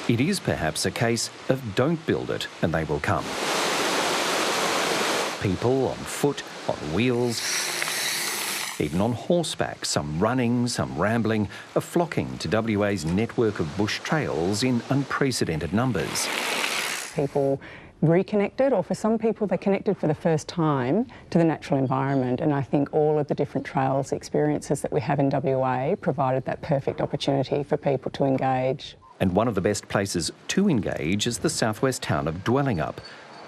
It is perhaps a case of don't build it and they will come. People on foot, on wheels, even on horseback, some running, some rambling, are flocking to WA's network of bush trails in unprecedented numbers. People reconnected, or for some people they connected for the first time to the natural environment, and I think all of the different trails experiences that we have in WA provided that perfect opportunity for people to engage. And one of the best places to engage is the southwest town of Dwellingup.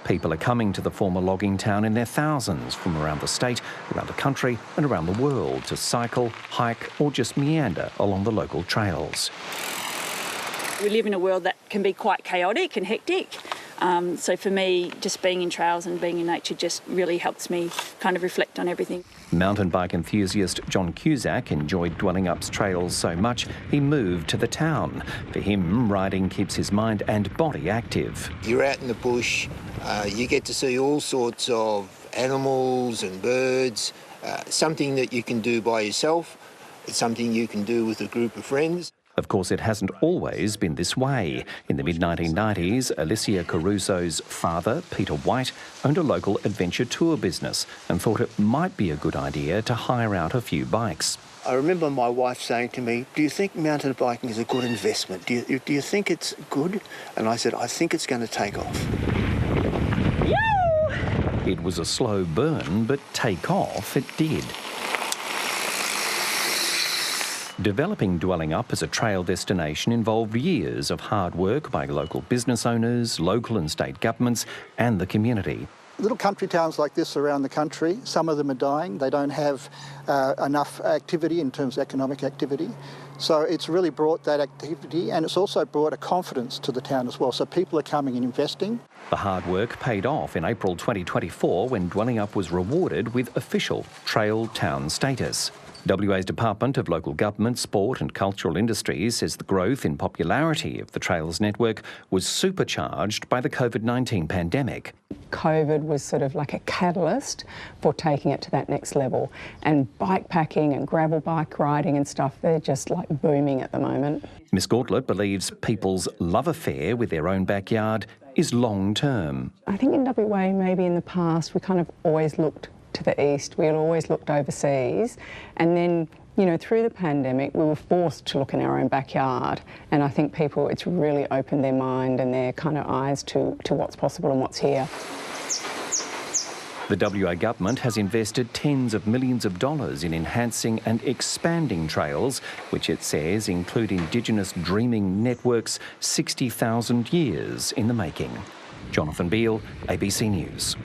People are coming to the former logging town in their thousands from around the state, around the country and around the world to cycle, hike or just meander along the local trails. We live in a world that can be quite chaotic and hectic. So for me, just being in trails and being in nature just really helps me kind of reflect on everything. Mountain bike enthusiast John Cusack enjoyed Dwellingup's trails so much he moved to the town. For him, riding keeps his mind and body active. You're out in the bush, you get to see all sorts of animals and birds, something that you can do by yourself, it's something you can do with a group of friends. Of course, it hasn't always been this way. In the mid-1990s, Alicia Caruso's father, Peter White, owned a local adventure tour business and thought it might be a good idea to hire out a few bikes. I remember my wife saying to me, "Do you think mountain biking is a good investment? Do you think it's good?" And I said, "I think it's going to take off." It was a slow burn, but take off it did. Developing Dwellingup as a trail destination involved years of hard work by local business owners, local and state governments and the community. Little country towns like this around the country, some of them are dying. They don't have enough activity in terms of economic activity. So it's really brought that activity, and it's also brought a confidence to the town as well. So people are coming and investing. The hard work paid off in April 2024 when Dwellingup was rewarded with official trail town status. WA's Department of Local Government, Sport and Cultural Industries says the growth in popularity of the Trails network was supercharged by the COVID-19 pandemic. COVID was sort of like a catalyst for taking it to that next level. And bike packing and gravel bike riding and stuff, they're just like booming at the moment. Miss Gauntlett believes people's love affair with their own backyard is long-term. I think in WA, maybe in the past, we kind of always looked to the east, we had always looked overseas, and then, you know, through the pandemic we were forced to look in our own backyard, and I think people, it's really opened their mind and their kind of eyes to what's possible and what's here. The WA government has invested tens of millions of dollars in enhancing and expanding trails, which it says include Indigenous dreaming networks 60,000 years in the making. Jonathan Beale, ABC News.